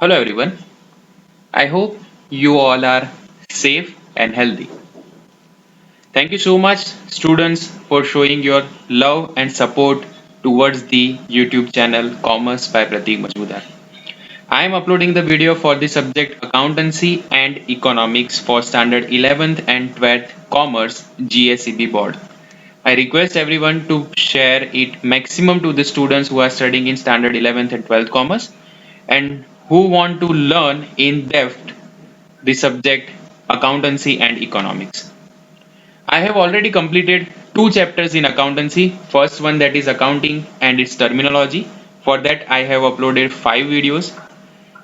Hello everyone. I hope you all are safe and healthy. Thank you so much students for showing your love and support towards the YouTube channel Commerce by Pratik Majmudar. I am uploading the video for the subject Accountancy and Economics for Standard 11th and 12th Commerce GSEB board. I request everyone to share it maximum to the students who are studying in Standard 11th and 12th Commerce and who want to learn in depth the subject accountancy and economics. I have already completed two chapters in accountancy. First one, that is accounting and its terminology. For that I have uploaded 5 videos.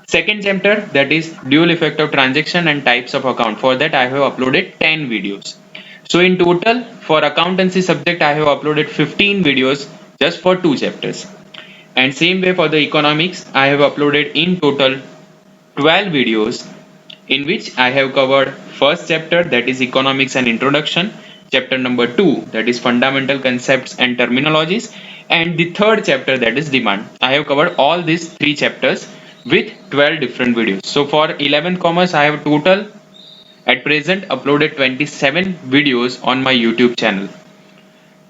Second chapter, that is dual effect of transaction and types of account. For that I have uploaded 10 videos. So in total for accountancy subject I have uploaded 15 videos just for two chapters. And same way for the economics I have uploaded in total 12 videos in which I have covered first chapter, that is economics and introduction, chapter number 2, that is fundamental concepts and terminologies, and the third chapter, that is demand. I have covered all these three chapters with 12 different videos. So for 11th commerce I have total at present uploaded 27 videos on my YouTube channel,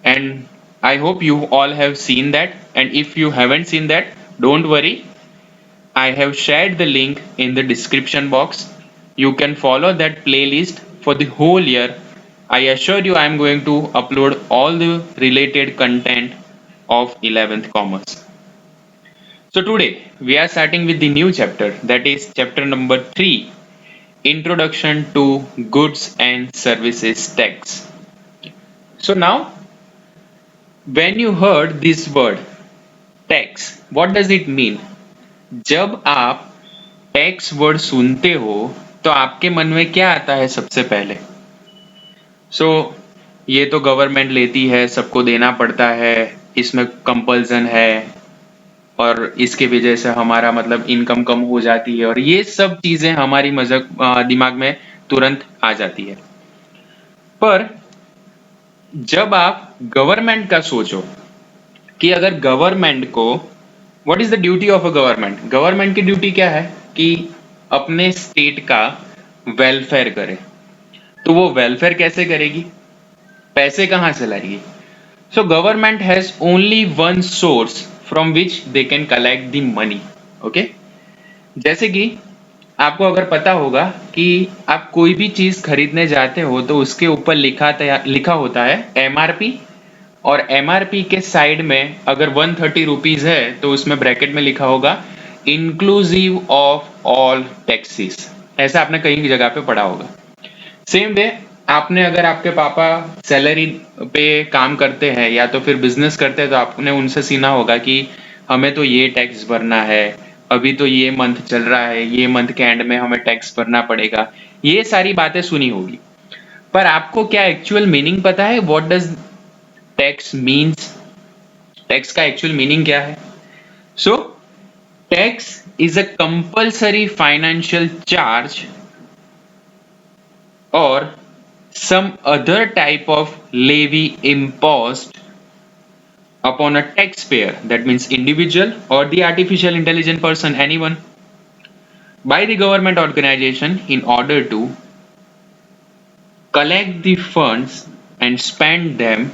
and I hope you all have seen that. And if you haven't seen that, don't worry, I have shared the link in the description box. You can follow that playlist for the whole year. I assure you I am going to upload all the related content of 11th commerce. So today we are starting with the new chapter, that is chapter number 3, Introduction to Goods and Services Tax. So now when you heard this word tax, what does it mean? जब आप tax word सुनते हो तो आपके मन में क्या आता है सबसे पहले? ये तो गवर्नमेंट लेती है, सबको देना पड़ता है, इसमें कंपल्सन है और इसके वजह से हमारा मतलब इनकम कम हो जाती है, और ये सब चीजें हमारी दिमाग में तुरंत आ जाती है. पर जब आप गवर्नमेंट का सोचो कि अगर गवर्नमेंट को, what is the duty of a government? Government की ड्यूटी क्या है कि अपने स्टेट का वेलफेयर करे. तो वो वेलफेयर कैसे करेगी? पैसे कहां से लाएगी? So government has only one source from which they can collect the money. Okay, जैसे कि आपको अगर पता होगा कि आप कोई भी चीज खरीदने जाते हो तो उसके ऊपर लिखा होता है एमआरपी, और एमआरपी के साइड में अगर 130 रुपीज है तो उसमें ब्रैकेट में लिखा होगा इंक्लूसिव ऑफ ऑल टैक्सेस. ऐसा आपने कहीं की जगह पे पढ़ा होगा. सेम वे आपने, अगर आपके पापा सैलरी पे काम करते हैं या तो फिर बिजनेस करते हैं, तो आपने उनसे सुना होगा कि हमें तो ये टैक्स भरना है, अभी तो ये मंथ चल रहा है, ये मंथ के एंड में हमें टैक्स भरना पड़ेगा. ये सारी बातें सुनी होगी. पर आपको क्या एक्चुअल मीनिंग पता है? What does tax means? Tax का एक्चुअल मीनिंग क्या है? So tax is a compulsory financial charge or some other type of levy imposed upon a taxpayer, that means individual or the artificial intelligent person, anyone, by the government organization in order to collect the funds and spend them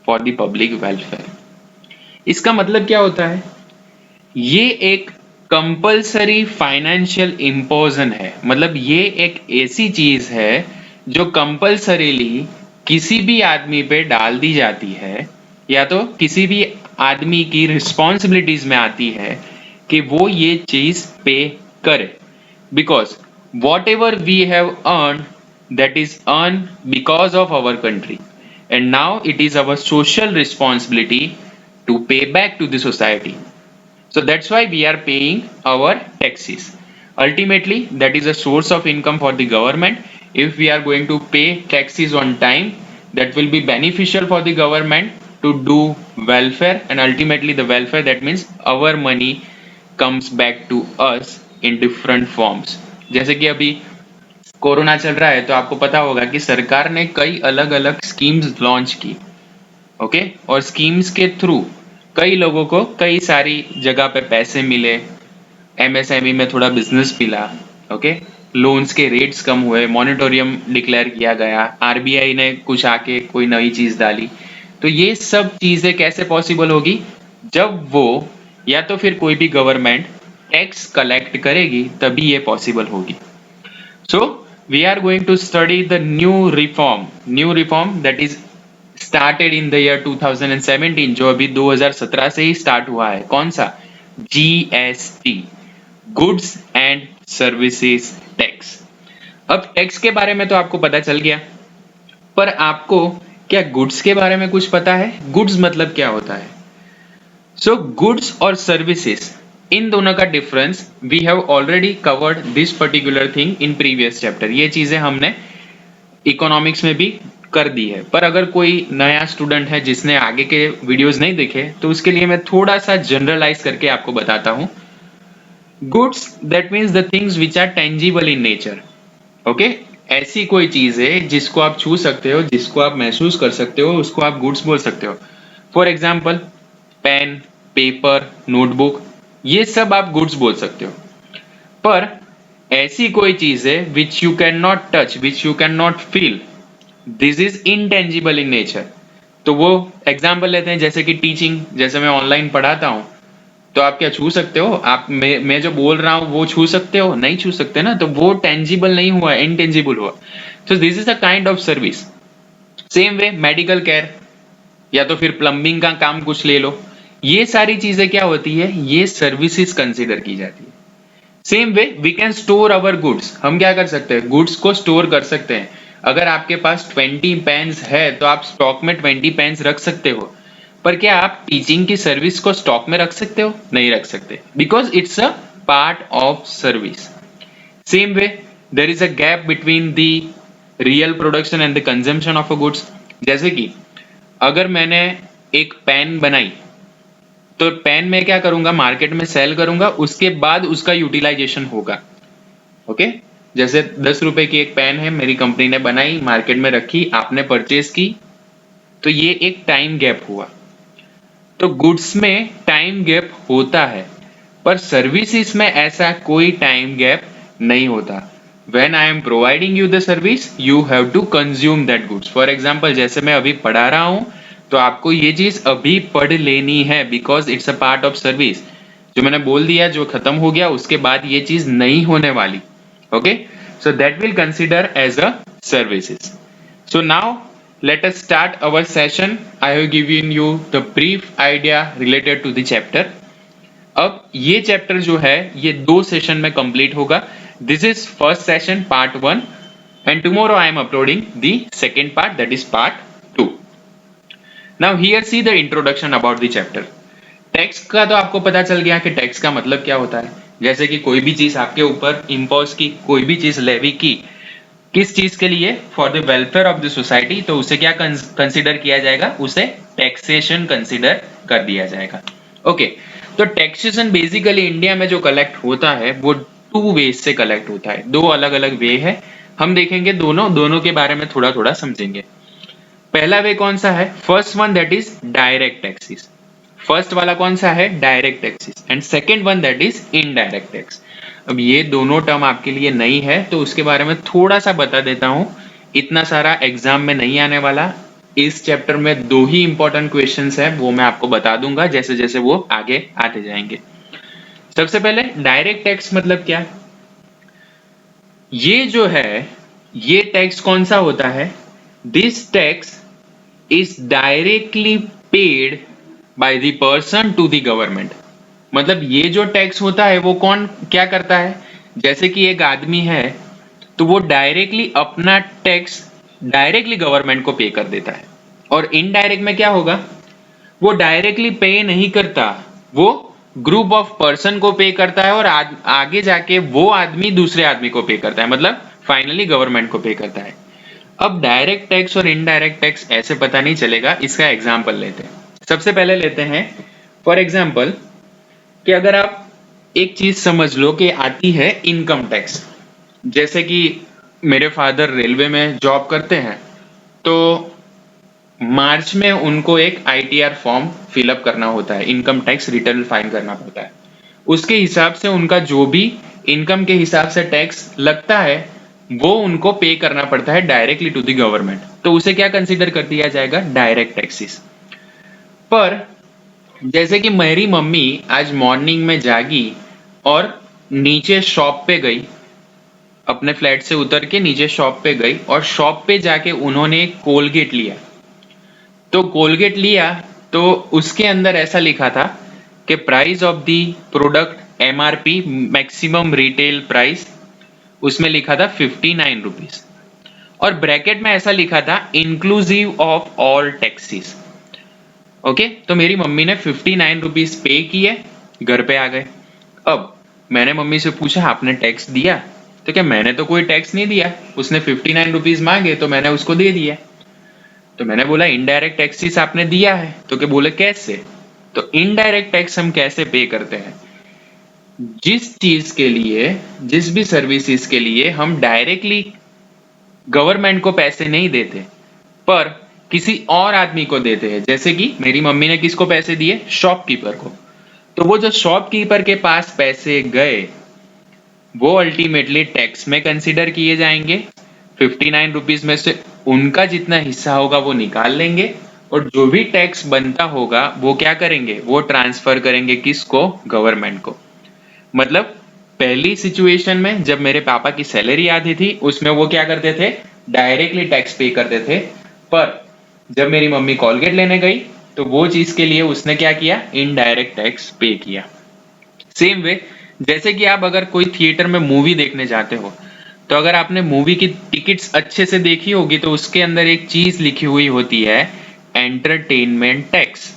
for the public welfare. इसका मतलब क्या होता है? ये एक compulsory financial इम्पोजन है. मतलब ये एक ऐसी चीज है जो कंपल्सरीली किसी भी आदमी पे डाल दी जाती है, या तो किसी भी आदमी की रिस्पॉन्सिबिलिटीज में आती है कि वो ये चीज पे करे. Because whatever we have earn, that is earn because of our country, and now it is our social responsibility to pay back to the society. So that's why we are paying our taxes. Ultimately, that is a source of income for the government. If we are going to pay taxes on time, that will be beneficial for the government to do welfare, and ultimately the welfare, that means our money comes back to us in different forms. जैसे कि अभी corona चल रहा है तो आपको पता होगा कि सरकार ने कई अलग अलग स्कीम्स लॉन्च की. ओके, और स्कीम्स के थ्रू कई लोगों को कई सारी जगह पे पैसे मिले, एमएसएमई में थोड़ा बिजनेस पिला, ओके, लोन्स के रेट्स कम हुए, मॉनिटोरियम डिक्लेयर किया गया, आरबीआई ने कुछ आके कोई नई चीज डाली। तो ये सब चीजें कैसे पॉसिबल होगी? जब वो या तो फिर कोई भी गवर्नमेंट टैक्स कलेक्ट करेगी तभी ये पॉसिबल होगी। So we are going to study the new reform that is started in the year 2017, जो अभी 2017 से ही स्टार्ट हुआ है। कौन सा? GST, goods and services tax. अब टैक्स के बारे में तो आपको पता चल गया, पर आपको क्या गुड्स के बारे में कुछ पता है? गुड्स मतलब क्या होता है? सो गुड्स और सर्विसेज, इन दोनों का difference we have already covered this particular thing in previous chapter. ये चीजें हमने इकोनॉमिक्स में भी कर दी है, पर अगर कोई नया स्टूडेंट है जिसने आगे के वीडियोस नहीं देखे तो उसके लिए मैं थोड़ा सा जनरलाइज करके आपको बताता हूं। Goods that means the things which are tangible in nature, okay. ऐसी कोई चीज है जिसको आप छू सकते हो, जिसको आप महसूस कर सकते हो, उसको आप गुड्स बोल सकते हो। For example pen, paper, notebook, ये सब आप गुड्स बोल सकते हो। पर ऐसी कोई चीज है which you can not touch, which you can not feel, this is intangible in nature. तो वो एग्जाम्पल लेते हैं, जैसे कि टीचिंग, जैसे मैं ऑनलाइन पढ़ाता हूँ, तो आप क्या छू सकते हो? आप मैं जो बोल रहा हूँ वो छू सकते हो? नहीं छू सकते ना, तो वो टेंजिबल नहीं हुआ, इनटेंजिबल हुआ। तो this is a kind of service. Same way medical care या तो फिर प्लम्बिंग का काम कुछ ले लो, ये सारी चीजें क्या होती है? ये सर्विसेज कंसिडर की जाती है। Same way we can store our goods, हम क्या कर सकते हैं? गुड्स को स्टोर कर सकते हैं। अगर आपके पास 20 पेन्स है तो आप स्टॉक में 20 पेन्स रख सकते हो, पर क्या आप टीचिंग की सर्विस को स्टॉक में रख सकते हो? नहीं रख सकते, because it's a part of service. Same way there is a gap between the real production and the consumption of a goods. जैसे कि अगर मैंने एक पेन बनाई, तो पेन में क्या करूंगा? मार्केट में सेल करूंगा, उसके बाद उसका यूटिलाइजेशन होगा, ओके। जैसे 10 रुपए की एक पेन है, मेरी कंपनी ने बनाई, मार्केट में रखी, आपने परचेज की, तो ये एक टाइम गैप हुआ। तो गुड्स में टाइम गैप होता है, पर सर्विसेज में ऐसा कोई टाइम गैप नहीं होता। When I am providing you the service, you have to consume that goods. For example, जैसे मैं अभी पढ़ा रहा हूं, तो आपको ये चीज अभी पढ़ लेनी है, because it's a part of service. जो मैंने बोल दिया, जो खत्म हो गया, उसके बाद ये चीज नहीं होने वाली, okay. So that will consider as a services. So now let us start our session. I have given you the brief idea related to the chapter. अब ये चैप्टर जो है ये 2 सेशन में कंप्लीट होगा। This is first session part 1 and tomorrow I am uploading the second part, that is part 2। Now here see the introduction about the chapter. Tax का तो आपको पता चल गया कि टैक्स का मतलब क्या होता है। जैसे कि कोई भी चीज आपके ऊपर इम्पोज की, कोई भी चीज लेवी की, किस चीज के लिए? For the welfare of the society, तो उसे क्या कंसिडर किया जाएगा? उसे टैक्सेशन कंसिडर कर दिया जाएगा, ओके। तो टैक्सेशन बेसिकली इंडिया में जो कलेक्ट होता है वो 2 वेज से कलेक्ट होता है, 2 अलग अलग वे है। हम देखेंगे दोनों दोनों के बारे में थोड़ा थोड़ा समझेंगे। पहला वे कौन सा है? First one that is direct taxes. First वाला कौन सा है? Direct taxes. And second one that is indirect tax. अब ये दोनों टर्म आपके लिए नई है, तो उसके बारे में थोड़ा सा बता देता हूं। इतना सारा एग्जाम में नहीं आने वाला। इस चैप्टर में 2 ही इंपॉर्टेंट क्वेश्चंस है, वो मैं आपको बता दूंगा जैसे जैसे वो आगे आते जाएंगे। सबसे पहले डायरेक्ट टैक्स मतलब क्या? ये जो है, ये टैक्स कौन सा होता है? This tax is directly paid by the person to the government. मतलब ये जो टैक्स होता है वो कौन क्या करता है? जैसे कि एक आदमी है, तो वो डायरेक्टली अपना टैक्स डायरेक्टली गवर्नमेंट को पे कर देता है। और इनडायरेक्ट में क्या होगा? वो डायरेक्टली पे नहीं करता, वो ग्रुप ऑफ पर्सन को पे करता है, और आगे जाके वो आदमी दूसरे आदमी को पे करता है, मतलब फाइनली गवर्नमेंट को पे करता है। अब डायरेक्ट टैक्स और इनडायरेक्ट टैक्स ऐसे पता नहीं चलेगा, इसका एग्जाम्पल लेते हैं। सबसे पहले लेते हैं फॉर एग्जाम्पल कि अगर आप एक चीज समझ लो कि आती है इनकम टैक्स। जैसे कि मेरे फादर रेलवे में जॉब करते हैं, तो मार्च में उनको एक आईटीआर फॉर्म फिलअप करना होता है, इनकम टैक्स रिटर्न फाइल करना पड़ता है। उसके हिसाब से उनका जो भी इनकम के हिसाब से टैक्स लगता है वो उनको पे करना पड़ता है डायरेक्टली टू द गवर्नमेंट, तो उसे क्या कंसीडर कर दिया जाएगा, डायरेक्ट टैक्सेस। पर जैसे कि मेरी मम्मी आज मॉर्निंग में जागी और नीचे शॉप पे गई, अपने फ्लैट से उतर के नीचे शॉप पे गई और शॉप पे जाके उन्होंने कोलगेट लिया, तो कोलगेट लिया तो उसके अंदर ऐसा लिखा था कि price of the product MRP maximum retail price, उसमें लिखा था 59 रुपीज, और ब्रैकेट में ऐसा लिखा था inclusive of all taxes. Okay, तो मेरी मम्मी ने 59 रुपीज पे किए, घर पे आ गए। अब मैंने मम्मी से पूछा आपने टैक्स दिया, तो क्या मैंने तो कोई टैक्स नहीं दिया, उसने 59 रुपीज मांगे तो मैंने उसको दे दिया। तो मैंने बोला इनडायरेक्ट टैक्सेस आपने दिया है, तो क्या बोले कैसे। तो इनडायरेक्ट टैक्स हम कैसे पे करते हैं, जिस चीज के लिए, जिस भी सर्विसेज के लिए हम डायरेक्टली गवर्नमेंट को पैसे नहीं देते पर किसी और आदमी को देते हैं, जैसे कि मेरी मम्मी ने किसको पैसे दिए, शॉपकीपर को, तो वो जो शॉपकीपर के पास पैसे गए वो अल्टीमेटली टैक्स में कंसीडर किए जाएंगे। 59 रुपीज में से उनका जितना हिस्सा होगा वो निकाल लेंगे, और जो भी टैक्स बनता होगा वो क्या करेंगे, वो ट्रांसफर करेंगे किसको, गवर्नमेंट को। मतलब पहली सिचुएशन में जब मेरे पापा की सैलरी आती थी उसमें वो क्या करते थे, डायरेक्टली टैक्स पे करते थे, पर जब मेरी मम्मी कॉलगेट लेने गई तो वो चीज के लिए उसने क्या किया, इनडायरेक्ट टैक्स पे किया। सेम वे, जैसे कि आप अगर कोई थिएटर में मूवी देखने जाते हो, तो अगर आपने मूवी की टिकट्स अच्छे से देखी होगी तो उसके अंदर एक चीज लिखी हुई होती है, एंटरटेनमेंट टैक्स।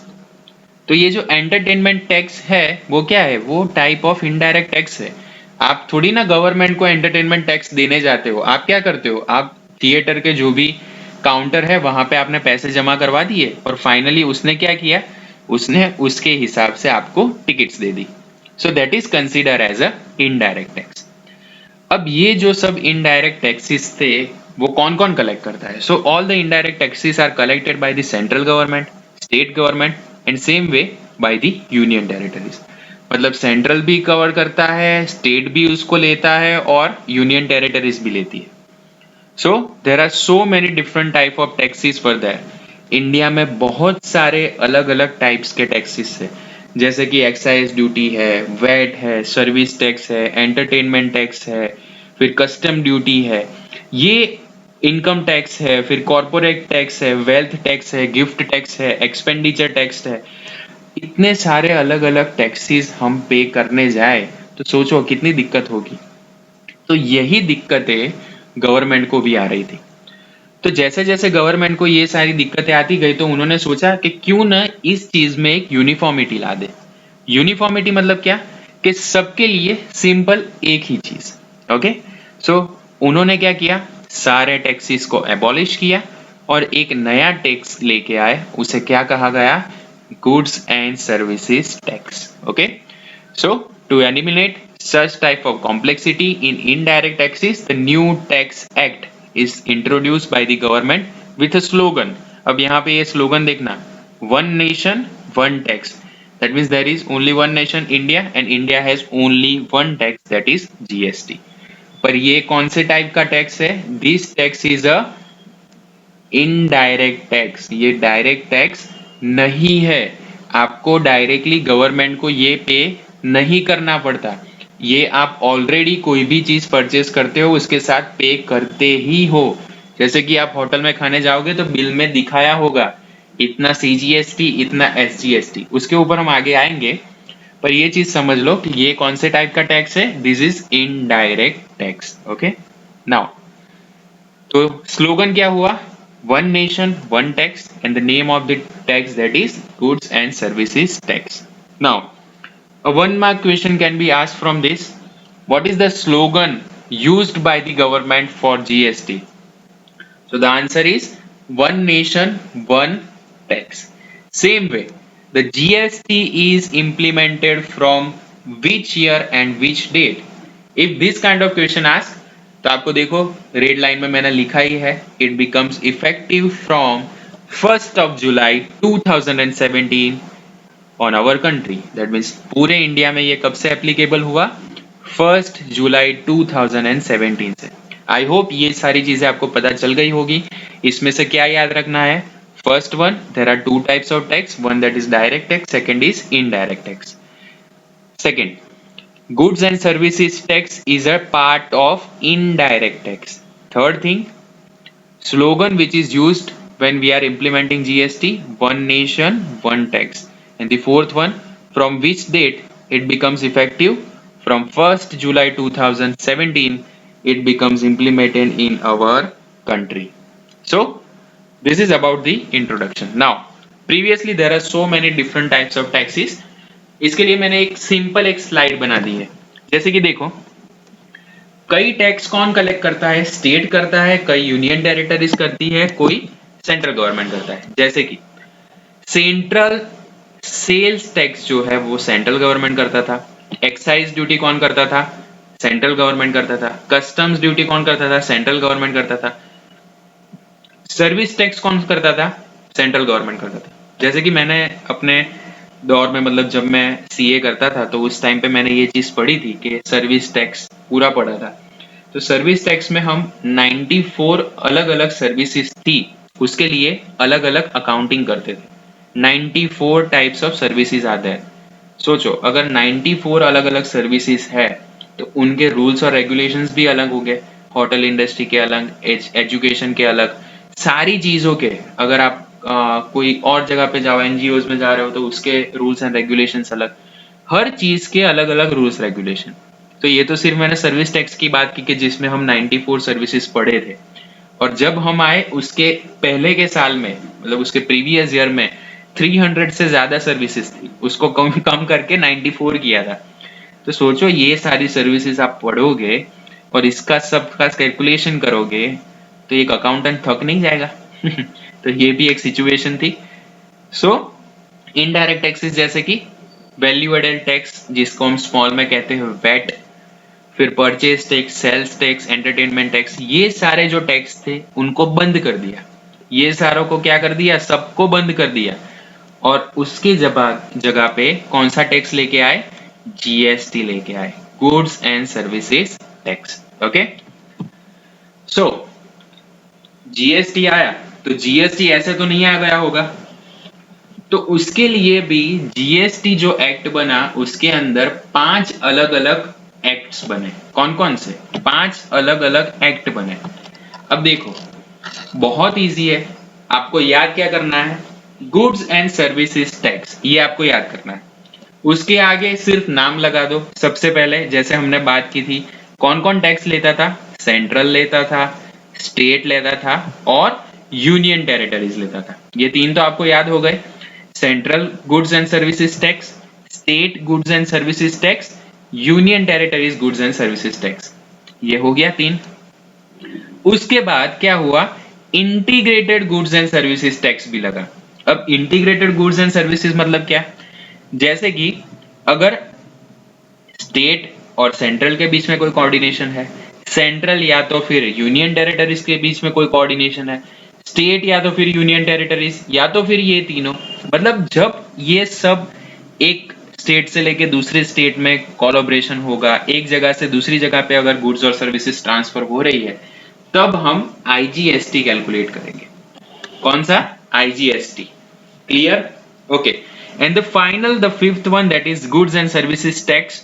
तो ये जो एंटरटेनमेंट टैक्स है वो क्या है, वो टाइप ऑफ इनडायरेक्ट टैक्स है। आप थोड़ी ना गवर्नमेंट को एंटरटेनमेंट टैक्स देने जाते हो, आप क्या करते हो, आप थिएटर के जो भी काउंटर है वहां पे आपने पैसे जमा करवा दिए और फाइनली उसने क्या किया, उसने उसके हिसाब से आपको टिकट्स दे दी। So that is consider as a indirect tax. अब ये जो सब इनडायरेक्ट टैक्सेस थे वो कौन कौन कलेक्ट करता है, so all the indirect taxes are collected by the central government, state government and same way by the union territories. मतलब सेंट्रल भी कवर करता है, स्टेट भी उसको लेता है और यूनियन टेरिटरीज भी लेती है। So there are so many different type of taxes for that. India में बहुत सारे अलग अलग टाइप्स के टैक्सेस है, जैसे कि एक्साइज ड्यूटी है, वैट है, सर्विस टैक्स है, एंटरटेनमेंट टैक्स है, फिर कस्टम ड्यूटी है, ये इनकम टैक्स है, फिर कॉर्पोरेट टैक्स है, वेल्थ टैक्स है, गिफ्ट टैक्स है, एक्सपेंडिचर टैक्स है। इतने सारे अलग अलग टैक्सेस हम पे करने जाए तो सोचो कितनी दिक्कत होगी। तो यही दिक्कतें गवर्नमेंट को भी आ रही थी। तो जैसे जैसे गवर्नमेंट को ये सारी दिक्कतें आती गई तो उन्होंने सोचा कि क्यों ना इस चीज में एक यूनिफॉर्मिटी ला दे। यूनिफॉर्मिटी मतलब क्या, कि सबके लिए सिंपल एक ही चीज। ओके, सो उन्होंने क्या किया, सारे टैक्सेस को एबॉलिश किया और एक नया टैक्स लेके आए, उसे क्या कहा गया, goods and services tax. Okay, so to eliminate such type of complexity in indirect taxes, the new tax act is introduced by the government with a slogan. अब यहाँ पे ये slogan देखना, one nation one tax, that means there is only one nation India and India has only one tax, that is GST। पर ये कौन से type का टैक्स है, this tax is a indirect tax, ये डायरेक्ट टैक्स नहीं है, आपको डायरेक्टली गवर्नमेंट को ये पे नहीं करना पड़ता, ये आप ऑलरेडी कोई भी चीज परचेस करते हो उसके साथ पे करते ही हो। जैसे कि आप होटल में खाने जाओगे तो बिल में दिखाया होगा इतना CGST, इतना SGST, उसके ऊपर हम आगे आएंगे। पर ये चीज समझ लो कि ये कौन से टाइप का टैक्स है, this is indirect tax. Okay, now तो स्लोगन क्या हुआ, one nation one tax and the name of the tax that is goods and services tax. Now a one mark question can be asked from this, what is the slogan used by the government for GST? So the answer is one nation one tax. Same way, the GST is implemented from which year and which date? If this kind of question asked, तो आपको देखो red line में मैंने लिखा ही है, it becomes effective from 1st of July 2017 on our country. That means पूरे India में ये कब से एप्लीकेबल हुआ? 1 जुलाई 2017 से। आई होप ये सारी चीजें आपको पता चल गई होगी। इसमें से क्या याद रखना है? First one, there are two types of tax, one that is direct tax, second is indirect tax. Second, goods and services tax is a part of indirect tax. Third thing, slogan which is used when we are implementing GST, one nation, one tax. And the fourth one, from which date it becomes effective? From 1st July 2017, it becomes implemented in our country. So, this is about the introduction. Now, previously there are so many different types of taxes. इसके लिए मैंने एक simple एक slide बना दी है। जैसे कि देखो, कई टैक्स कौन कलेक्ट करता है? स्टेट करता है, कई यूनियन टेरिटरीज करती है, कोई सेंट्रल गवर्नमेंट करता है। जैसे कि सेंट्रल सेल्स टैक्स जो है वो सेंट्रल गवर्नमेंट करता था। एक्साइज ड्यूटी कौन करता था? सेंट्रल गवर्नमेंट करता था। कस्टम्स ड्यूटी कौन करता था? सेंट्रल गवर्नमेंट करता था। सर्विस टैक्स कौन करता था? सेंट्रल गवर्नमेंट करता था। जैसे कि मैंने अपने दौर में, मतलब जब मैं सीए करता था तो उस टाइम पे मैंने ये चीज पढ़ी थी कि सर्विस टैक्स पूरा पढ़ा था। तो सर्विस टैक्स में हम 94 अलग अलग सर्विसेज थी, उसके लिए अलग अलग अकाउंटिंग करते थे। 94 टाइप्स ऑफ सर्विसेज आते हैं। सोचो, अगर 94 अलग अलग सर्विसेज है तो उनके रूल्स और रेगुलेशंस भी अलग होंगे। होटल इंडस्ट्री के अलग, एजुकेशन के अलग, सारी चीजों के। अगर आप कोई और जगह पे जाओ, एनजीओज में जा रहे हो, तो उसके रूल्स एंड रेगुलेशंस अलग, हर चीज के अलग अलग रूल्स रेगुलेशन। तो ये तो सिर्फ मैंने सर्विस टैक्स की बात की कि जिसमें हम 94 सर्विसेज पढ़े थे। और जब हम आए उसके पहले के साल में, मतलब उसके प्रीवियस ईयर में 300 से ज्यादा सर्विसेज थी, उसको कम कम करके 94 किया था। तो सोचो, ये सारी सर्विसेज आप पढ़ोगे और इसका सबका कैलकुलेशन करोगे तो एक अकाउंटेंट थक नहीं जाएगा? तो ये भी एक सिचुएशन थी। सो इनडायरेक्ट टैक्सेस जैसे कि वैल्यू एडेड टैक्स, जिसको हम स्मॉल में कहते हैं वैट, फिर purchase tax, sales tax, entertainment tax, ये सारे जो टैक्स थे उनको बंद कर दिया। ये सारों को क्या कर दिया? सबको बंद कर दिया। और उसके जगह पे कौन सा टैक्स लेके आए? जीएसटी लेके आए, goods and services tax. Okay, so GST आया तो जीएसटी ऐसे तो नहीं आ गया होगा, तो उसके लिए भी जीएसटी जो एक्ट बना उसके अंदर 5 अलग अलग एक्ट्स बने। कौन कौन से? 5 अलग अलग एक्ट बने। अब देखो, बहुत इजी है, आपको याद क्या करना है? गुड्स एंड सर्विसेज टैक्स, ये आपको याद करना है। उसके आगे सिर्फ नाम लगा दो। सबसे पहले जैसे हमने बात की थी, कौन कौन टैक्स लेता था? सेंट्रल लेता था, स्टेट लेता था और यूनियन टेरिटरीज लेता था। ये तीन तो आपको याद हो गए। Central goods and services tax, state goods and services tax, union territories goods and services tax. ये हो गया 3। उसके बाद क्या हुआ? Integrated goods and services tax भी लगा। अब इंटीग्रेटेड गुड्स एंड सर्विसेज मतलब क्या? जैसे कि अगर स्टेट और सेंट्रल के बीच में कोई कोऑर्डिनेशन है, सेंट्रल या तो फिर यूनियन टेरिटरीज के बीच में कोई कोऑर्डिनेशन है, स्टेट या तो फिर यूनियन टेरिटरीज या तो फिर ये तीनों, मतलब जब ये सब एक स्टेट से लेके दूसरे स्टेट में कोलैबोरेशन होगा, एक जगह से दूसरी जगह पे अगर गुड्स और सर्विसेज ट्रांसफर हो रही है, तब हम आईजीएसटी कैलकुलेट करेंगे। कौन सा? IGST. Clear? Okay. And the final, the fifth one, that is Goods and Services Tax,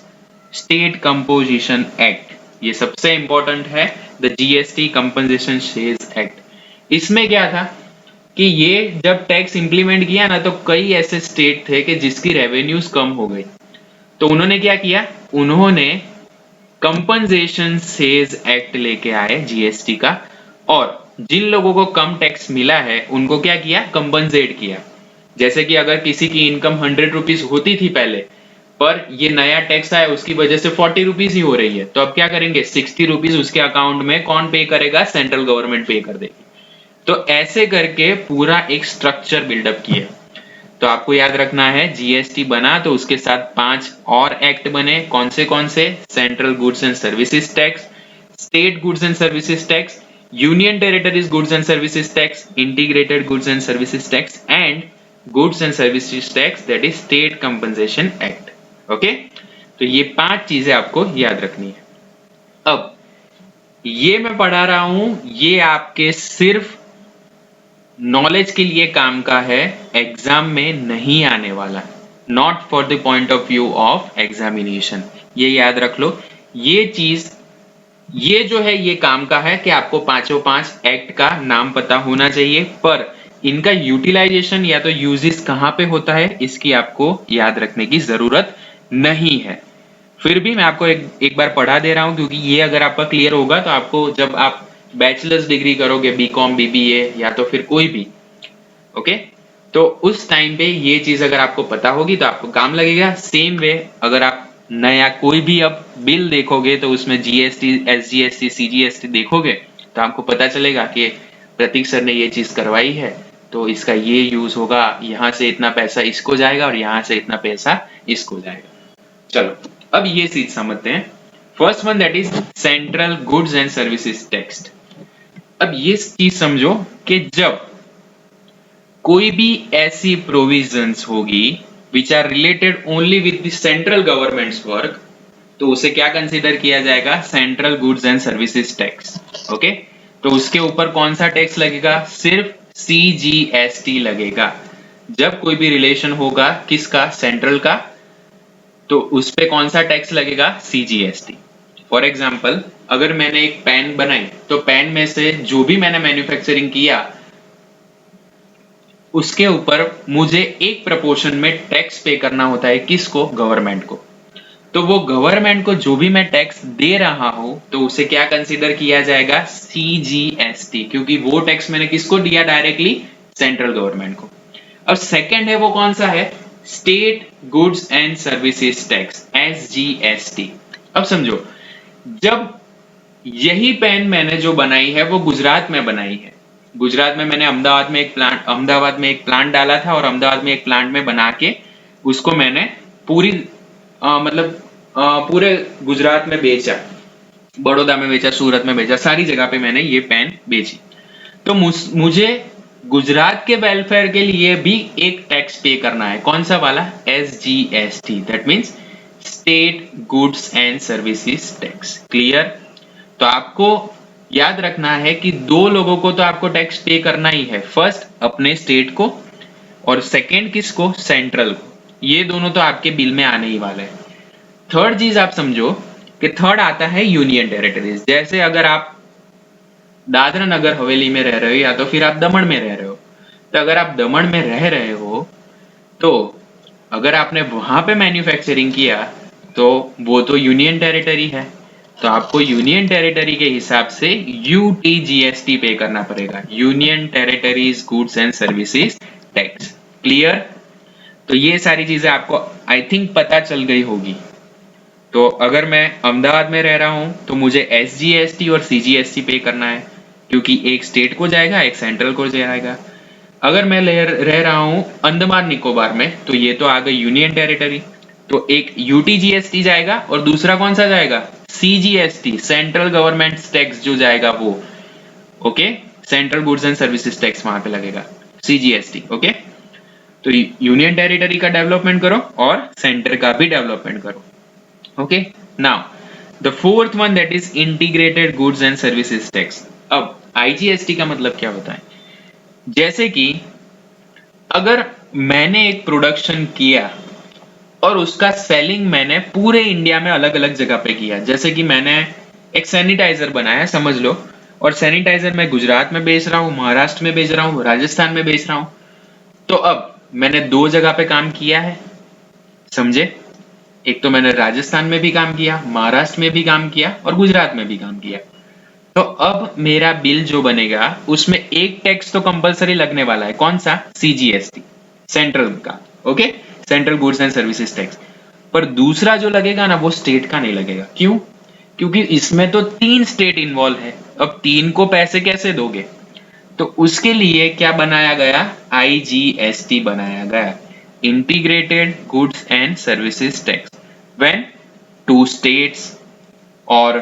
State Composition Act. ये सबसे इंपॉर्टेंट है, the GST Compensation Shares Act. इसमें क्या था कि ये जब टैक्स इंप्लीमेंट किया ना, तो कई ऐसे स्टेट थे कि जिसकी रेवेन्यूज कम हो गई। तो उन्होंने क्या किया? उन्होंने कंपनसेशन सेज एक्ट लेके आए जीएसटी का, और जिन लोगों को कम टैक्स मिला है उनको क्या किया? कंपनसेट किया। जैसे कि अगर किसी की इनकम 100 रुपीज होती थी पहले, पर ये नया टैक्स आया उसकी वजह से 40 रुपीज ही हो रही है, तो अब क्या करेंगे? 60 रुपीज उसके अकाउंट में कौन पे करेगा? सेंट्रल गवर्नमेंट पे कर देगी। तो ऐसे करके पूरा एक स्ट्रक्चर बिल्डअप किया। तो आपको याद रखना है, जीएसटी बना तो उसके साथ 5 और एक्ट बने। कौन से? Central goods and services tax, state goods and services tax, union territories goods and services tax, integrated goods and services tax and goods and services tax, that is state compensation act. Okay, तो ये 5 चीजें आपको याद रखनी है। अब ये मैं पढ़ा रहा हूं, ये आपके सिर्फ नॉलेज के लिए काम का है, एग्जाम में नहीं आने वाला, not for the point of view of examination. ये याद रख लो। ये चीज, ये जो है ये काम का है कि आपको पांचों 5 एक्ट का नाम पता होना चाहिए, पर इनका यूटिलाइजेशन या तो यूजेस कहां पे होता है इसकी आपको याद रखने की जरूरत नहीं है। फिर भी मैं आपको एक बार पढ़ा दे रहा हूं, क्योंकि ये अगर आपका क्लियर होगा तो आपको जब आप बैचलर्स डिग्री करोगे, बीकॉम, बीबीए या तो फिर कोई भी, ओके, तो उस टाइम पे ये चीज अगर आपको पता होगी तो आपको काम लगेगा। सेम वे अगर आप नया कोई भी अब बिल देखोगे तो उसमें जीएसटी, एसजीएसटी, सीजीएसटी देखोगे तो आपको पता चलेगा कि प्रतीक सर ने ये चीज करवाई है तो इसका ये यूज होगा, यहाँ से इतना पैसा इसको जाएगा और यहाँ से इतना पैसा इसको जाएगा। चलो अब ये चीज समझते हैं। First one that is central goods and services tax. अब ये चीज समझो कि जब कोई भी ऐसी प्रोविजंस होगी which are related only with the central government's work, तो उसे क्या कंसीडर किया जाएगा? Central goods and services tax. Okay, तो उसके ऊपर कौन सा टैक्स लगेगा? सिर्फ सीजीएसटी लगेगा। जब कोई भी रिलेशन होगा किसका? सेंट्रल का, तो उस पे कौन सा टैक्स लगेगा? सीजीएसटी। फॉर एग्जाम्पल, अगर मैंने एक पेन बनाई तो पेन में से जो भी मैंने मैन्युफैक्चरिंग किया उसके ऊपर मुझे एक प्रपोर्शन में टैक्स पे करना होता है। किसको? गवर्नमेंट को। तो वो गवर्नमेंट को जो भी मैं टैक्स दे रहा हूं तो उसे क्या कंसीडर किया जाएगा? सीजीएसटी, क्योंकि वो टैक्स मैंने किसको दिया? डायरेक्टली सेंट्रल गवर्नमेंट को। अब सेकंड है वो कौन सा है? State goods and services tax, SGST. अब समझो, जब यही पेन मैंने जो बनाई है वो गुजरात में बनाई है। गुजरात में मैंने अहमदाबाद में एक प्लांट डाला था और अहमदाबाद में एक प्लांट में बना के उसको मैंने पूरी मतलब पूरे गुजरात में बेचा, बड़ौदा में बेचा, सूरत में बेचा, सारी जगह पे मैंने ये पेन बेची। तो मुझे गुजरात के वेलफेयर के लिए भी एक टैक्स पे करना है। कौन सा वाला? SGST, that means state goods and services tax. Clear? तो आपको याद रखना है कि 2 लोगों को तो आपको टैक्स पे करना ही है। फर्स्ट अपने स्टेट को और सेकंड किसको? सेंट्रल को। ये दोनों तो आपके बिल में आने ही वाले हैं। थर्ड चीज आप समझो कि थर्ड आता है यूनियन टेरिटरीज। जैसे अगर आप दादरा नगर हवेली में रह रहे हो या तो फिर आप दमन में रह रहे हो, तो अगर आप दमन में रह रहे हो तो अगर आपने वहां पे मैन्युफैक्चरिंग किया तो वो तो यूनियन टेरिटरी है, तो आपको यूनियन टेरिटरी के हिसाब से यूटीजीएसटी पे करना पड़ेगा, union territories goods and services tax. Clear? तो ये सारी चीजें आपको आई थिंक पता चल गई होगी। तो अगर मैं अहमदाबाद में रह रहा हूं तो मुझे एसजीएसटी और सीजीएसटी पे करना है, क्योंकि एक स्टेट को जाएगा एक सेंट्रल को जाएगा। अगर मैं रह रहा हूं अंडमान निकोबार में तो ये तो आ गई यूनियन टेरिटरी, तो एक यूटीजीएसटी जाएगा और दूसरा कौन सा जाएगा? सीजीएसटी, सेंट्रल गवर्नमेंट टैक्स जो जाएगा वो। Okay, central goods and services tax वहां पे लगेगा, सीजीएसटी। ओके, तो यूनियन टेरिटरी का डेवलपमेंट करो और सेंटर का भी डेवलपमेंट करो। Okay, now the fourth one that is integrated goods and services tax. अब आईजीएसटी का मतलब क्या होता है? जैसे कि अगर मैंने एक प्रोडक्शन किया और उसका सेलिंग मैंने पूरे इंडिया में अलग अलग जगह पे किया, जैसे कि मैंने एक सैनिटाइजर बनाया समझ लो, और सैनिटाइजर मैं गुजरात में बेच रहा हूँ, महाराष्ट्र में बेच रहा हूँ, राजस्थान में बेच रहा हूँ, तो अब मैंने 2 जगह पे काम किया है, समझे? एक तो मैंने राजस्थान में भी काम किया, महाराष्ट्र में भी काम किया और गुजरात में भी काम किया। तो अब मेरा बिल जो बनेगा उसमें एक टैक्स तो कंपलसरी लगने वाला है। कौन सा? सीजीएसटी, सेंट्रल का। Okay, central goods and services tax. पर दूसरा जो लगेगा ना वो स्टेट का नहीं लगेगा। क्यों? क्योंकि इसमें तो 3 स्टेट इन्वॉल्व है। अब 3 को पैसे कैसे दोगे? तो उसके लिए क्या बनाया गया? आईजीएसटी बनाया गया, integrated goods and services tax. When 2 states और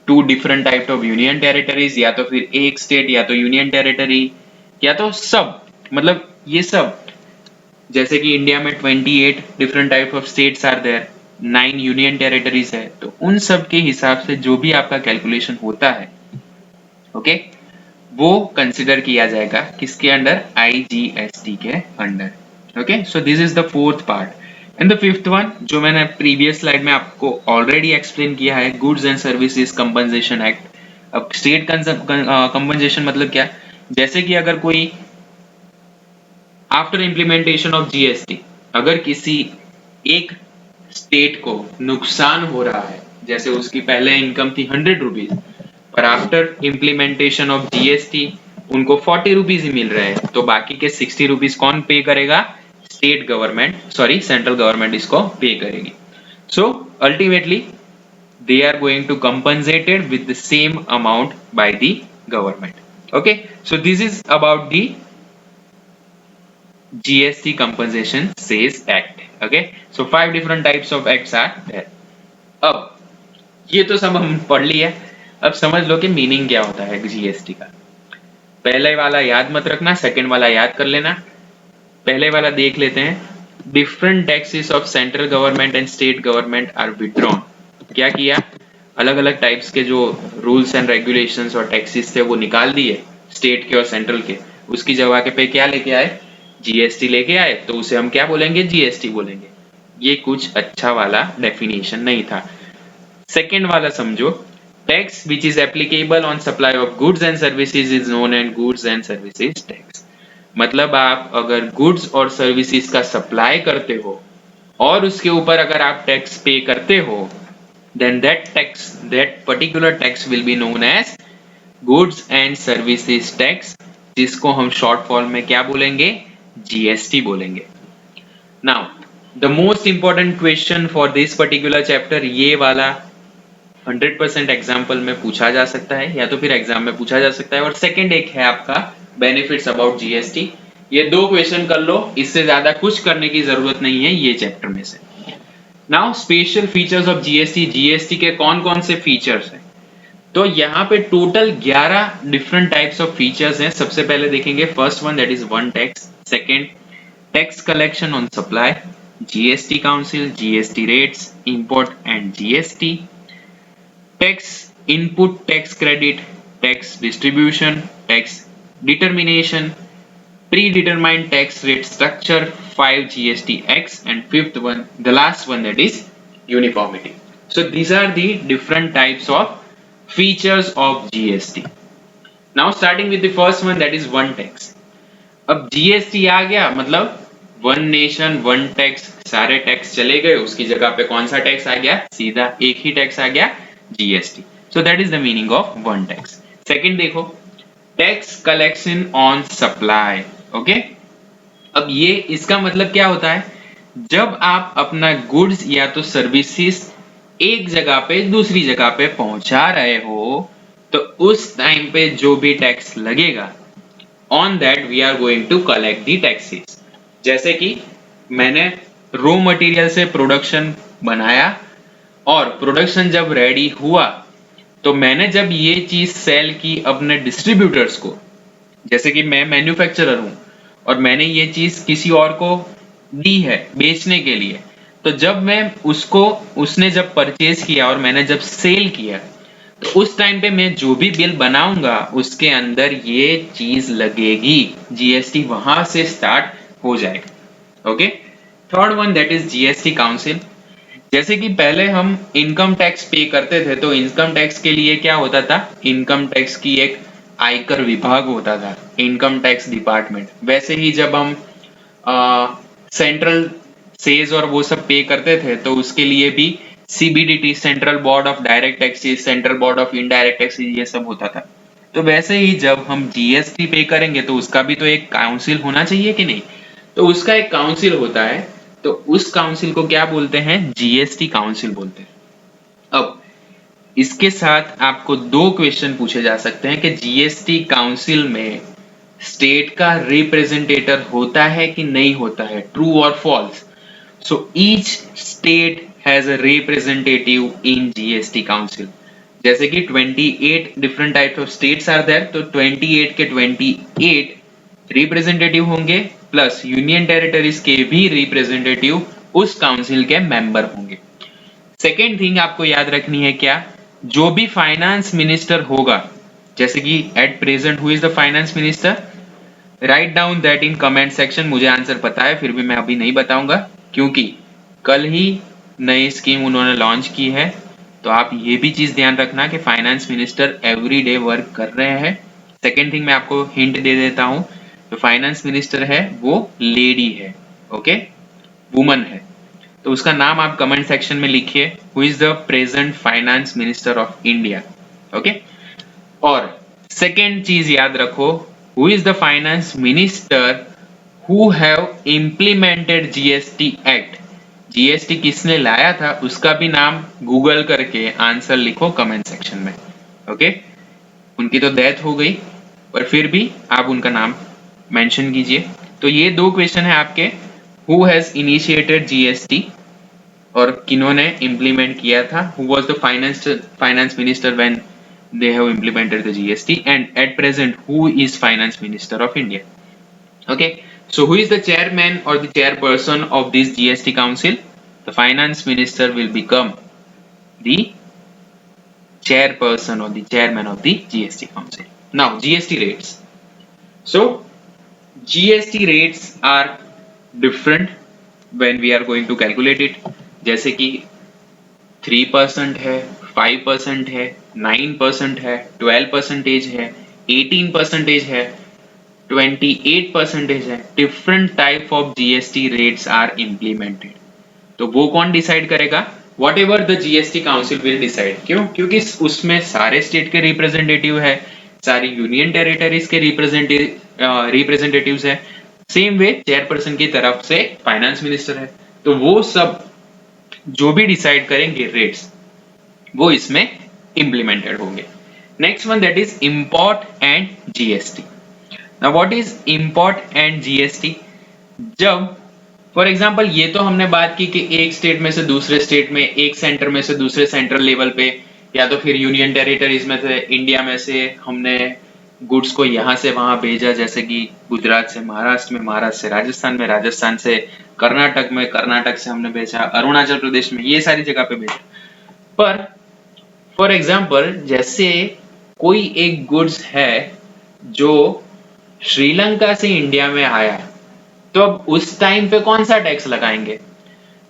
2 different type of union territories, या तो फिर एक स्टेट या तो यूनियन टेरिटरी या तो सब, मतलब ये सब जैसे कि इंडिया में 28 different type of states are there, 9 union territories है, तो उन सब के हिसाब से जो भी आपका कैलकुलेशन होता है, ओके, वो कंसिडर किया जाएगा किसके अंडर, आईजीएसटी के under. Okay, so this is the fourth part. And the fifth one जो मैंने प्रीवियस स्लाइड में आपको ऑलरेडी एक्सप्लेन किया है, goods and services compensation act. अब स्टेट कंपनसेशन मतलब क्या, जैसे कि अगर कोई आफ्टर इम्प्लीमेंटेशन ऑफ जीएसटी अगर किसी एक स्टेट को नुकसान हो रहा है, जैसे उसकी पहले इनकम थी 100 रुपीज, पर आफ्टर इम्प्लीमेंटेशन ऑफ जीएसटी उनको 40 रुपीज ही मिल रहे हैं, तो बाकी के 60 रुपीज कौन पे करेगा, state government, sorry central government इसको पे करेगी। So ultimately they are going to compensated with the same amount by the government. Okay, so this is about the GST compensation sales act. Okay, so 5 different types of acts are there. अब ये तो सब हम पढ़ लिया, अब समझ लो कि मीनिंग क्या होता है जीएसटी का। पहले वाला याद मत रखना, सेकंड वाला याद कर लेना। पहले वाला देख लेते हैं, different taxes of central government and state government are withdrawn. क्या किया, अलग अलग टाइप्स के जो रूल्स एंड रेगुलेशंस और टैक्सेस थे वो निकाल दिए स्टेट के और सेंट्रल के, उसकी जगह के पे क्या लेके आए, जीएसटी लेके आए, तो उसे हम क्या बोलेंगे, जीएसटी बोलेंगे। ये कुछ अच्छा वाला डेफिनेशन नहीं था। सेकेंड वाला समझो, tax which is applicable on supply of goods and services is known and goods and services tax. मतलब आप अगर गुड्स और सर्विसेज का सप्लाई करते हो और उसके ऊपर अगर आप टैक्स पे करते हो, then that particular tax will be known as goods and services tax, जिसको हम शॉर्ट फॉर्म में क्या बोलेंगे, जीएसटी बोलेंगे। Now the most important question for this particular chapter, ये वाला 100% एग्जाम्पल में पूछा जा सकता है या तो फिर एग्जाम में पूछा जा सकता है, और सेकंड एक है आपका बेनिफिट्स अबाउट जीएसटी। ये दो क्वेश्चन कर लो, इससे ज्यादा कुछ करने की जरूरत नहीं है ये चैप्टर में से। Now special features of GST, GST के कौन कौन से फीचर्स हैं, तो यहाँ पे total 11 different types of features हैं। सबसे पहले देखेंगे first one, that is one tax. Second, tax collection on supply, GST council, GST rates, import and GST, tax input, tax credit, tax distribution, tax determination, predetermined tax rate structure, 5 GST X, and fifth one, the last one, that is uniformity. So these are the different types of features of GST. Now starting with the first one, that is one tax. अब GST आ गया मतलब one nation one tax, सारे tax चले गए, उसकी जगह पे कौन सा टैक्स आ गया, सीधा एक ही टैक्स आ गया, GST. So that is the meaning of one tax. Second देखो, tax collection on supply. Okay, अब ये इसका मतलब क्या होता है, जब आप अपना गुड्स या तो सर्विसेज एक जगह पे दूसरी जगह पे पहुंचा रहे हो, तो उस टाइम पे जो भी टैक्स लगेगा, on that we are going to collect the taxes. जैसे कि मैंने रॉ मटेरियल से प्रोडक्शन बनाया और प्रोडक्शन जब रेडी हुआ, तो मैंने जब ये चीज सेल की अपने डिस्ट्रीब्यूटर्स को, जैसे कि मैं मैन्युफैक्चरर हूं और मैंने ये चीज किसी और को दी है बेचने के लिए, तो जब मैं उसको, उसने जब परचेज किया और मैंने जब सेल किया, तो उस टाइम पे मैं जो भी बिल बनाऊंगा उसके अंदर ये चीज लगेगी, जीएसटी वहां से स्टार्ट हो जाएगा। Okay, third one, that is GST council. जैसे कि पहले हम इनकम टैक्स पे करते थे, तो इनकम टैक्स के लिए क्या होता था, इनकम टैक्स की एक आयकर विभाग होता था, इनकम टैक्स डिपार्टमेंट। वैसे ही जब हम सेंट्रल सेज और वो सब पे करते थे, तो उसके लिए भी CBDT, central board of direct taxes, central board of indirect taxes, ये सब होता था। तो वैसे ही जब हम जीएसटी पे करेंगे तो उसका भी तो एक काउंसिल होना चाहिए कि नहीं, तो उसका एक काउंसिल होता है, तो उस काउंसिल को क्या बोलते हैं, जीएसटी काउंसिल बोलते हैं। अब इसके साथ आपको दो क्वेश्चन पूछे जा सकते हैं कि जीएसटी काउंसिल में स्टेट का रिप्रेजेंटेटर होता है कि नहीं होता है, ट्रू और false. So each state has a representative in GST council. जैसे कि 28 different types of states are there, तो 28 के 28 रिप्रेजेंटेटिव होंगे प्लस यूनियन टेरिटरीज के भी रिप्रेजेंटेटिव उस काउंसिल के मेंबर होंगे। सेकेंड थिंग आपको याद रखनी है क्या, जो भी फाइनेंस मिनिस्टर होगा, जैसे कि at present who is the finance minister, write down that in comment section. मुझे आंसर पता है, फिर भी मैं अभी नहीं बताऊंगा क्योंकि कल ही नई स्कीम उन्होंने लॉन्च की है। तो आप ये भी चीज ध्यान रखना कि finance minister every day work कर रहे हैं। सेकेंड थिंग मैं आपको हिंट दे देता हूं, जो फाइनेंस मिनिस्टर है वो लेडी है, ओके, वुमन है। तो उसका नाम आप कमेंट सेक्शन में लिखिए, who is the present finance minister of India, okay. और सेकेंड चीज याद रखो, who is the finance minister who have implemented GST act. GST किसने लाया था उसका भी नाम गूगल करके आंसर लिखो कमेंट सेक्शन में, ओके। उनकी तो डेथ हो गई, पर फिर भी आप उनका नाम मेंशन कीजिए। तो ये दो क्वेश्चन है आपके, हु हैज इनिशिएटेड जीएसटी और किन्होंने इंप्लीमेंट किया था, who was the finance minister when they have implemented the GST, and at present who is finance minister of India, okay. So who is the chairman or the chairperson of this GST council? The finance minister will become the chairperson or the chairman of the GST council. Now GST rates. So GST rates are different when we are going to calculate it. जैसे कि 3% है, 5% है, 9% है, 12% है, 18% है, 28% है। Different type of GST rates are implemented. तो वो कौन डिसाइड करेगा? Whatever the GST council will decide. क्यों? क्योंकि उसमें सारे स्टेट के रिप्रेजेंटेटिव है, सारी यूनियन टेरिटरीज के रिप्रेजेंटेटिव्स है। सेम वे चेयरपर्सन की तरफ से फाइनेंस मिनिस्टर है। तो वो सब जो भी डिसाइड करेंगे रेट्स, वो इसमें इंप्लीमेंटेड होंगे। Next one, that is import and GST. Now what is import and GST? जब फॉर एग्जांपल ये तो हमने बात की कि एक स्टेट में से दूसरे स्टेट में, एक सेंटर में से दूसरे सेंट्रल लेवल पे, या तो फिर यूनियन टेरिटरीज में से इंडिया में से हमने गुड्स को यहां से वहां भेजा, जैसे कि गुजरात से महाराष्ट्र में, महाराष्ट्र से राजस्थान में, राजस्थान से कर्नाटक में, कर्नाटक से हमने भेजा अरुणाचल प्रदेश में, ये सारी जगह पे भेजा। पर फॉर एग्जांपल जैसे कोई एक गुड्स है जो श्रीलंका से इंडिया में आया, तो अब उस टाइम पे कौन सा टैक्स लगाएंगे?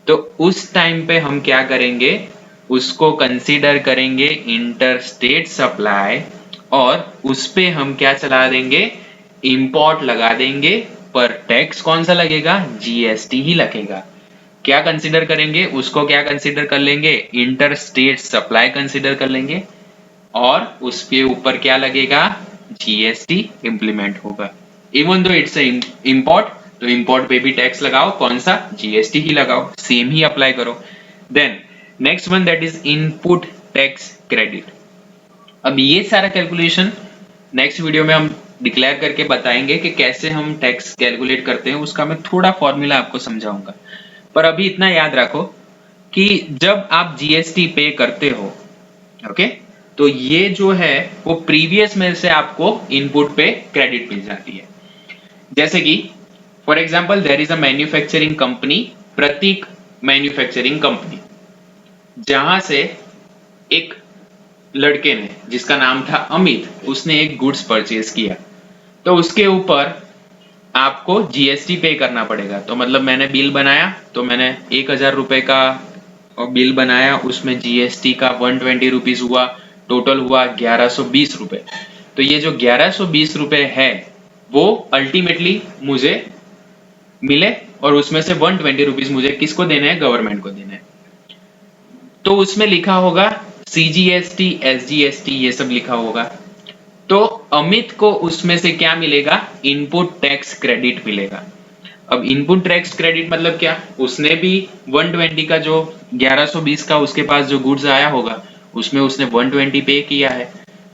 तो उस टाइम पे हम क्या करेंगे, उसको कंसीडर करेंगे इंटर स्टेट सप्लाई, और उस पे हम क्या चला देंगे, इंपोर्ट लगा देंगे। पर टैक्स कौन सा लगेगा? जीएसटी ही लगेगा। क्या कंसीडर करेंगे उसको? क्या कंसीडर कर लेंगे? इंटर स्टेट सप्लाई कंसीडर कर लेंगे, और उसके ऊपर क्या लगेगा? जीएसटी इंप्लीमेंट होगा। इवन दो इट्स इंपोर्ट, तो इंपोर्ट पे भी टैक्स लगाओ, कौन सा? जीएसटी ही लगाओ, सेम ही अप्लाई करो। Then next one, that is input tax credit. अब ये सारा कैलकुलेशन नेक्स्ट वीडियो में हम डिक्लेयर करके बताएंगे कि कैसे हम टैक्स कैलकुलेट करते हैं, उसका मैं थोड़ा फॉर्मूला आपको समझाऊंगा। पर अभी इतना याद रखो कि जब आप जीएसटी पे करते हो, ओके, तो ये जो है वो प्रीवियस में से आपको इनपुट पे क्रेडिट मिल जाती है। जैसे कि for example there is a manufacturing company, Prateek manufacturing company, जहां से एक लड़के ने, जिसका नाम था अमित, उसने एक गुड्स परचेज किया, तो उसके ऊपर आपको जीएसटी पे करना पड़ेगा। तो मतलब मैंने बिल बनाया, तो मैंने 1000 रुपए का बिल बनाया, उसमें जीएसटी का 120 रुपीज हुआ, टोटल हुआ 1120 रुपए। तो ये जो 1120 रुपए है वो अल्टीमेटली मुझे मिले, और उसमें से 120 रुपीज मुझे किसको देने हैं? गवर्नमेंट को देने हैं। तो उसमें लिखा होगा सीजीएसटी, एसजीएसटी, ये सब लिखा होगा। तो अमित को उसमें से क्या मिलेगा? इनपुट टैक्स क्रेडिट मिलेगा। अब इनपुट टैक्स क्रेडिट मतलब क्या? उसने भी 120 का, जो 1120 का उसके पास जो गुड्स आया होगा, उसमें उसने 120 पे किया है,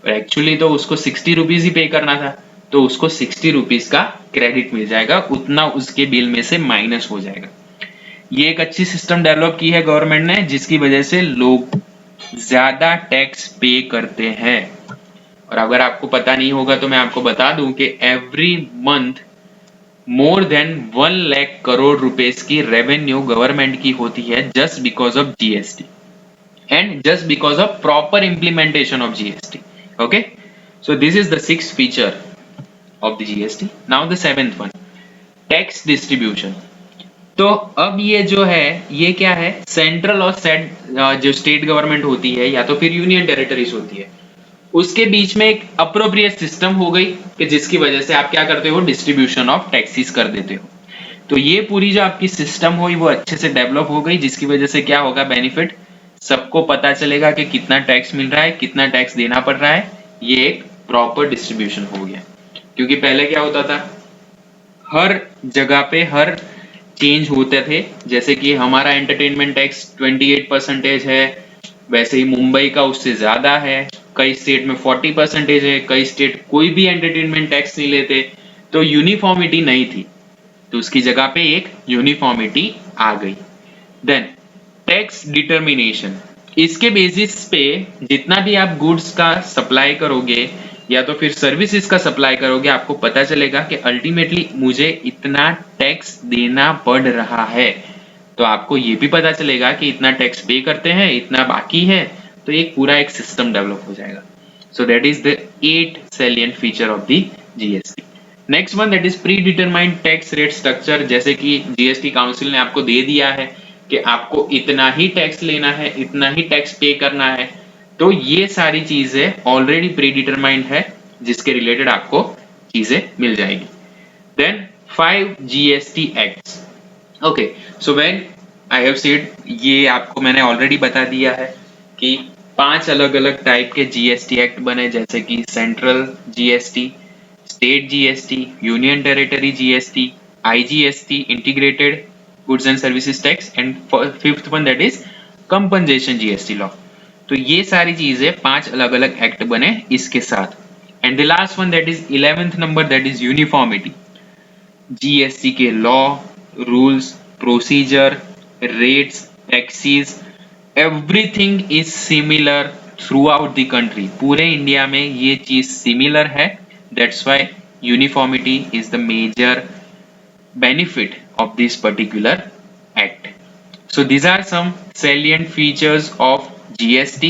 पर एक्चुअली तो उसको 60 रुपीज ही पे करना था, तो उसको 60 रुपीज का क्रेडिट मिल जाएगा, उतना उसके बिल में से माइनस हो जाएगा। ये एक अच्छी सिस्टम डेवलप की है गवर्नमेंट ने, जिसकी वजह से लोग ज्यादा टैक्स पे करते हैं। और अगर आपको पता नहीं होगा तो मैं आपको बता दूं कि every month more than 1 lakh crore rupees की रेवेन्यू गवर्नमेंट की होती है just because of GST and just because of proper implementation of GST. Okay, so this is the sixth feature of the GST. Now the seventh one, tax distribution. तो अब ये जो है ये क्या है, सेंट्रल और जो स्टेट गवर्नमेंट होती है या तो फिर यूनियन टेरिटरीज होती है, उसके बीच में एक अप्रोप्रिएट सिस्टम हो गई कि जिसकी वजह से आप क्या करते हो, डिस्ट्रीब्यूशन ऑफ टैक्सेस कर देते हो। तो ये पूरी जो आपकी सिस्टम हुई वो अच्छे से डेवलप हो गई, जिसकी वजह से क्या होगा बेनिफिट, सबको पता चलेगा कि कितना टैक्स मिल रहा है, कितना टैक्स देना पड़ रहा है, ये एक प्रॉपर डिस्ट्रीब्यूशन हो गया। क्योंकि पहले क्या होता था, हर जगह पे हर चेंज होते थे, जैसे कि हमारा एंटरटेनमेंट टैक्स 28% है, वैसे ही मुंबई का उससे ज्यादा है, कई स्टेट में 40% है, कई स्टेट कोई भी एंटरटेनमेंट टैक्स नहीं लेते, तो यूनिफॉर्मिटी नहीं थी, तो उसकी जगह पे एक यूनिफॉर्मिटी आ गई। देन टैक्स डिटर्मिनेशन, इसके बेसिस पे जितना भी आप गुड्स का सप्लाई करोगे या तो फिर सर्विसेज का सप्लाई करोगे, आपको पता चलेगा कि अल्टीमेटली मुझे इतना टैक्स देना पड़ रहा है, तो आपको ये भी पता चलेगा कि इतना टैक्स पे करते हैं, इतना बाकी है, तो एक पूरा एक सिस्टम डेवलप हो जाएगा। सो that is the 8 salient feature of the GST. Next one that is pre determined tax rate structure, जैसे कि जीएसटी काउंसिल ने आपको दे दिया है कि आपको इतना ही टैक्स लेना है, इतना ही टैक्स पे करना है, तो ये सारी चीजें ऑलरेडी प्री डिटरमाइंड है, जिसके रिलेटेड आपको चीजें मिल जाएगी। Then 5 GST acts. Okay, so when I have said, ये आपको मैंने ऑलरेडी बता दिया है कि 5 अलग अलग टाइप के जीएसटी एक्ट बने, जैसे कि central GST, state GST, union territory GST, IGST integrated goods and services tax, and fifth one that is compensation GST law. तो ये सारी चीजें 5 अलग अलग एक्ट बने इसके साथ। And the last one that is 11th number, that is uniformity. GST के law, rules, procedure, rates, taxes, everything is similar throughout the country. पूरे इंडिया में ये चीज सिमिलर है, that's why uniformity is the major benefit of this particular act. So these are some salient features of GST.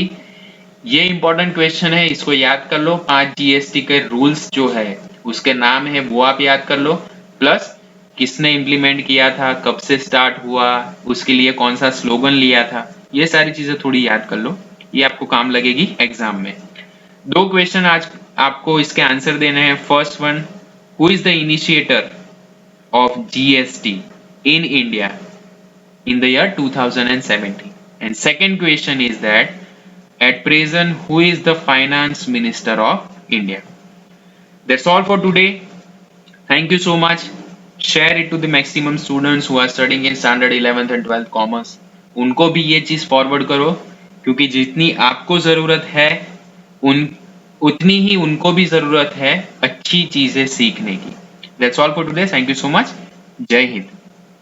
ये important question है, इसको याद कर लो। 5 जीएसटी के रूल्स जो है उसके नाम है वो आप याद कर लो, प्लस किसने इंप्लीमेंट किया था, कब से स्टार्ट हुआ, उसके लिए कौन सा स्लोगन लिया था, ये सारी चीजें थोड़ी याद कर लो, ये आपको काम लगेगी एग्जाम में। 2 क्वेश्चन आज आपको इसके आंसर देने हैं। First one, who is the initiator of GST in India in the year 2017? And second question is that at present who is the finance minister of India? That's all for today. Thank you so much. Share it to the maximum students who are studying in standard 11th and 12th commerce. उनको भी ये चीज forward करो, क्योंकि जितनी आपको जरूरत है उतनी ही उनको भी जरूरत है अच्छी चीजें सीखने की। That's all for today. Thank you so much. Jai Hind.